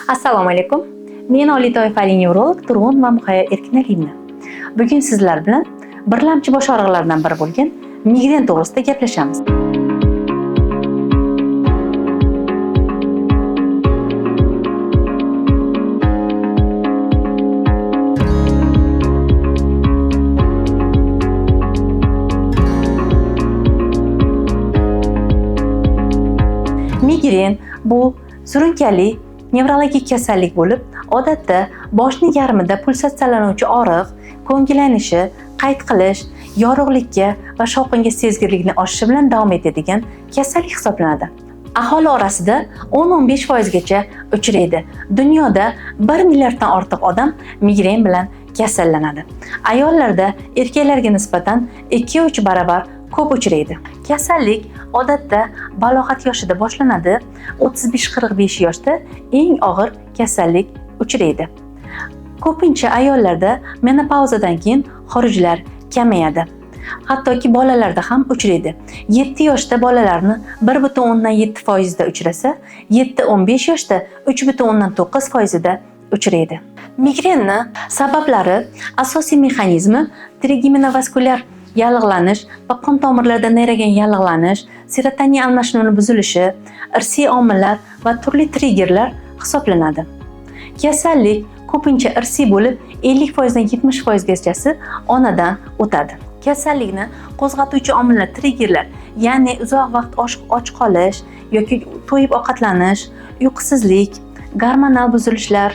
Assalomu alaykum. Men oliy toifali neurolog Turg'un Mamxoya Erkinalimna. Bugun sizlar bilan birlamchi bosh og'riqlaridan biri bo'lgan migren to'g'risida gaplashamiz. Migren bu surunkali nevrologik kasallik bo'lib, odatda boshning yarmida pulsatsiyalanuvchi og'riq, ko'ngillanishi, qayt qilish, yorug'likka va shovqinga sezgirlikni oshishi bilan davom etadigan kasallik hisoblanadi. Aholi orasida 10-15% gacha uchraydi. Dunyoda 1 milliarddan ortiq odam migren bilan kasallanadi. Ayollarda erkaklarga nisbatan 2-3 barobar ko'p uchraydi. Kasallik odatda balog'at yoshida boshlanadi. 35-45 yoshda eng og'ir kasallik uchraydi. Ko'pincha ayollarda menopauzadan keyin xurujlar kamayadi. Hattoki bolalarda ham uchraydi. 7 yoshda bolalarni 1,7% da uchrasa, 7-15 yoshda 3,9% da uchraydi. Migrenni sabablari asosiy mexanizmi trigeminavaskulyar yallig'lanish va qon tomirlarida nayragan yallig'lanish, serotonin almashinuvi buzilishi, irsiy omillar va turli triggerlar hisoblanadi. Kasallik ko'pincha irsiy bo'lib, 50% dan 70% gachasi onadan o'tadi. Kasallikni qo'zg'atuvchi omillar, triggerlar, ya'ni uzoq vaqt och qolish yoki to'yib ovqatlanish, uyqusizlik, gormonal buzilishlar,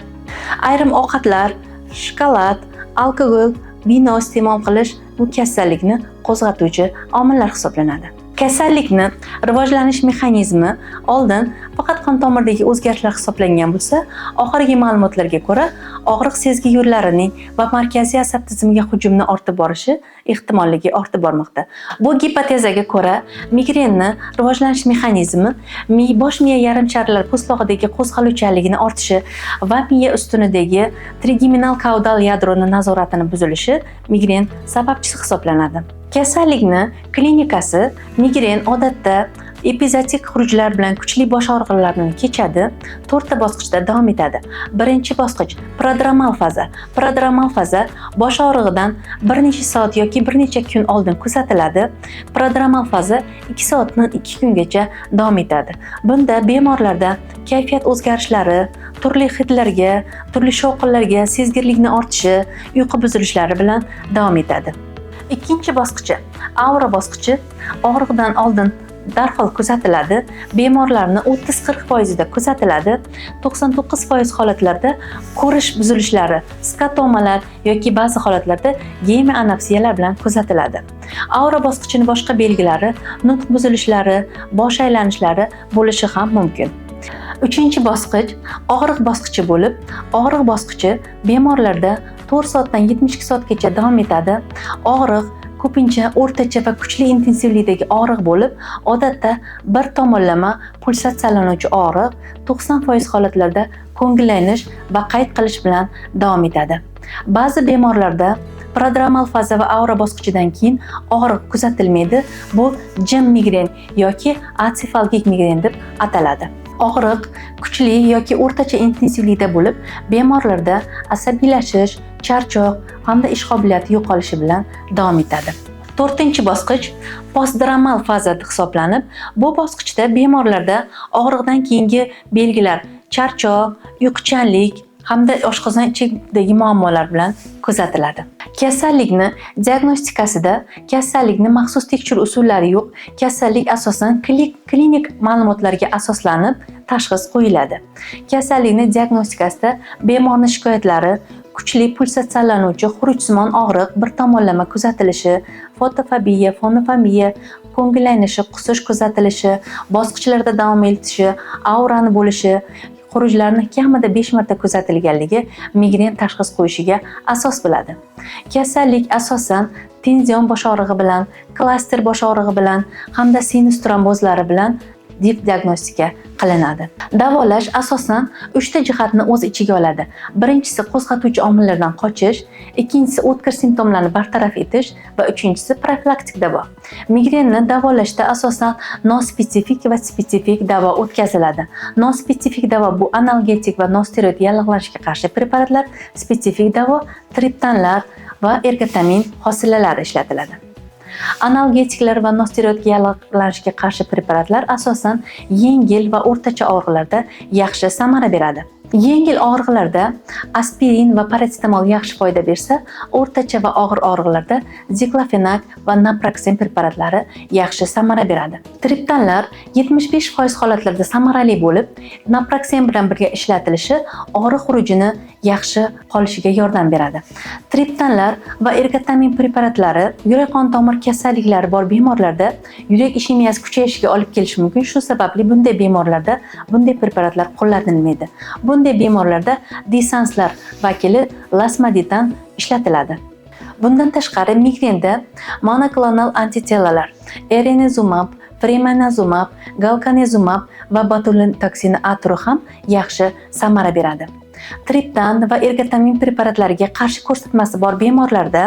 ayrim ovqatlar, shokolad, alkogol, vino iste'mol qilish bu kasallikni qo'zg'atuvchi omillar hisoblanadi. Kasallikni rivojlanish mexanizmi oldin faqat qon tomiridagi o'zgarishlar hisoblangan bo'lsa, oxirgi ma'lumotlarga ko'ra og'riq sezgi yo'llarining va markaziy asab tizimiga hujumni ortib borishi ehtimolligi ortib bormoqda. Bu gipotezaga ko'ra migrenni rivojlanish mexanizmi bosh miya yarim sharlar po'stlog'idagi qo'zg'aluvchanligini ortishi va miya ustunidagi trigeminal kaudal yadroni nazoratini buzilishi migren sababchisi hisoblanadi. Kasallikni klinikasi migren odatda epizodik xurujlar bilan kuchli bosh og'riqlarini kechadi, 4 ta bosqichda davom etadi. Birinchi bosqich prodromal faza. Prodromal faza bosh og'rig'idan bir necha soat yoki bir necha kun oldin kuzatiladi. Prodromal faza 2 soatdan 2 kungacha davom etadi. Bunda bemorlarda kayfiyat o'zgarishlari, turli hidlarga, turli shovqinlarga sezgirlikni ortishi, uyqu buzilishlari bilan davom etadi. Ikkinchi bosqichi, aura bosqichi og'riqdan oldin darhol kuzatiladi. Bemorlarni 30-40% da kuzatiladi. 99% holatlarda ko'rish buzilishlari, skatomalar yoki ba'zi holatlarda gemianopsiyalar bilan kuzatiladi. Aura bosqichining boshqa belgilari, nutq buzilishlari, bosh aylanishlari bo'lishi ham mumkin. Uchinchi bosqich og'riq bosqichi bo'lib, og'riq bosqichi bemorlarda 4 soatdan 72 soatgacha davom etadi. Og'riq ko'pincha o'rtacha va kuchli intensivlikdagi og'riq bo'lib, odatda bir tomonlama pulsatsiyalanuvchi og'riq 90% holatlarda ko'ngillanish va qayt qilish bilan davom etadi. Ba'zi bemorlarda prodromal faza va aura bosqichidan keyin og'riq kuzatilmaydi. Bu jim migren yoki atsefalgik migren deb ataladi. Og'riq kuchli yoki o'rtacha intensivlikda bo'lib, bemorlarda asabiylashish, charchoq hamda ish qobiliyati yo'qolishi bilan davom etadi. 4-bosqich postdromal faza hisoblanib, bu bosqichda bemorlarda og'riqdan keyingi belgilar charchoq, uyquchanlik hamda oshqozon ichidagi muammolar bilan kuzatiladi. Kasallikni diagnostikasida kasallikni maxsus tekshiruv usullari yo'q. Kasallik asosan klinik ma'lumotlarga asoslanib tashxis qo'yiladi. Kasallikni diagnostikasida bemorning shikoyatlari kuchli pulsatsiyalanuvchi xurujsimon og'riq bir tomonlama kuzatilishi, fotofobiya, fonofobiya, ko'ngillanishi, qusish kuzatilishi, bosqichlarda davom etishi, aurani bo'lishi, xurujlarni kamida 5 marta kuzatilganligi migren tashxis qo'yishiga asos bo'ladi. Kasallik asosan tenzion bosh og'rig'i bilan, klaster bosh og'rig'i bilan hamda sinus trombozlari bilan diagnostika qilinadi. Davolash asosan 3 ta jihatni o'z ichiga oladi. Birinchisi qo'zg'atuvchi omillardan qochish, ikkinchisi o'tkir simptomlarni bartaraf etish va uchinchisi profilaktik davo. Migrenni davolashda asosan nospetsifik va spetsifik davo o'tkaziladi. Nospetsifik davo bu analgetik va nosteroid yallig'lanishga qarshi preparatlar, spetsifik davo triptanlar va ergatamin hosillalari ishlatiladi. Analgetiklar va nosteroidga yallig'lanishga qarshi preparatlar asosan yengil va o'rtacha og'riqlarda yaxshi samara beradi. Yengil og'riqlarda aspirin va parasetamol yaxshi foyda bersa, o'rtacha va og'ir og'riqlarda diklofenak va naproxen preparatlari yaxshi samara beradi. Triptanlar 75% holatlarda samarali bo'lib, naproxen bilan birga ishlatilishi og'riq xurujini yaxshi qolishiga yordam beradi. Triptanlar va ergatamin preparatlari yurak-qon tomir kasalliklari bor bemorlarda yurak ishemiyasi kuchayishiga olib kelishi mumkin. Shu sababli bunday bemorlarda bunday preparatlar qo'llanilmaydi. Bunday bemorlarda disanslar vakili lasmaditan ishlatiladi. Bundan tashqari migrenda monoklonal antitelalar erenizumab, fremanezumab, galkanezumab va botulin toksini A turi ham yaxshi samara beradi. Triptan va ergatamin preparatlariga qarshi ko'rsatmasi bor bemorlarda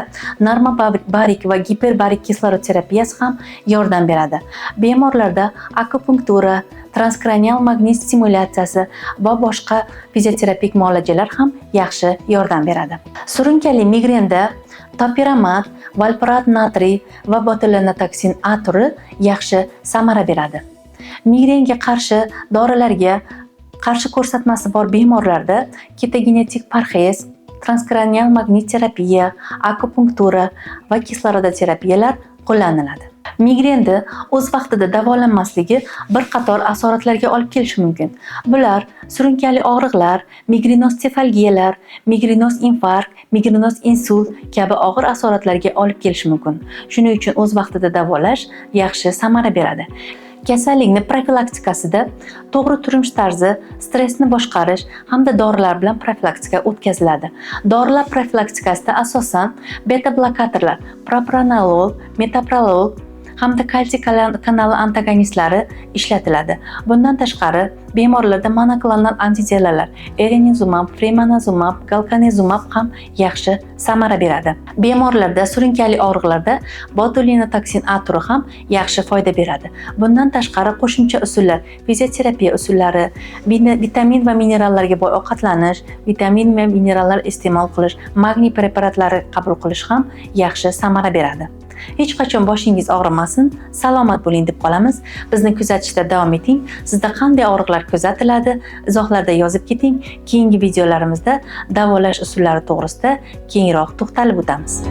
normobarik va giperbarik kislorod terapiyasi ham yordam beradi. Bemorlarda akupunktura, transkranial magnit stimulyatsiyasi va boshqa fizioterapik muolajalar ham yaxshi yordam beradi. Surunkali migrenda topiramid, valproat natriy va botulonatoksin A turi yaxshi samara beradi. Migrenga qarshi dorilarga qarshi ko'rsatmasi bor bemorlarda ketogenetik parhez, transkranial magnit terapiya, akupunktura va kislorodoterapiyalar qo'llaniladi. Migrenni o'z vaqtida davolanmasligi bir qator asoratlarga olib kelishi mumkin. Bular surunkali og'riqlar, migrenoz-sefalgiyalar, migrenoz-infarkt, migrenoz-insult kabi og'ir asoratlarga olib kelishi mumkin. Shuning uchun o'z vaqtida davolash yaxshi samara beradi. Kasallikni profilaktikasida to'g'ri turmush tarzi, stressni boshqarish hamda dorilar bilan profilaktika o'tkaziladi. Dorilar profilaktikasida asosan beta blokatorlar, propranolol, metoprolol hamda kalsiy kanali antagonistlari ishlatiladi. Bundan tashqari, bemorlarda monoklonal antitelalar erenizumab, fremanezumab, galkanezumab ham yaxshi samara beradi. Bemorlarda surunkali og'riqlarda botulinotoksin A turi ham yaxshi foyda beradi. Bundan tashqari qo'shimcha usullar, fizioterapiya usullari, vitamin va minerallarga boy ovqatlanish, vitamin va minerallar iste'mol qilish, magniy preparatlari qabul qilish ham yaxshi samara beradi. Hech qachon boshingiz og'rimasin, salomat bo'ling deb qolamiz. Bizni kuzatishda davom eting. Sizda qanday og'riqlar kuzatiladi? Izohlarda yozib keting. Keyingi videolarimizda davolash usullari to'g'risida kengroq to'xtalib o'tamiz.